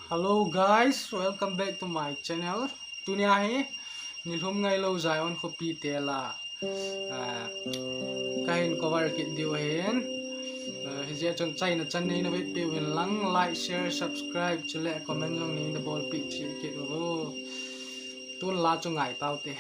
Hello guys, welcome back to my channel. Dunia hi Nilhum Ngailou Zion Khopi tela kahin cover kit diu hen hizia chon chai na chan nei na wait pe win lang like share subscribe chule comment long ni the ball pic chi kit ro tun la chu ngai tau te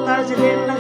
President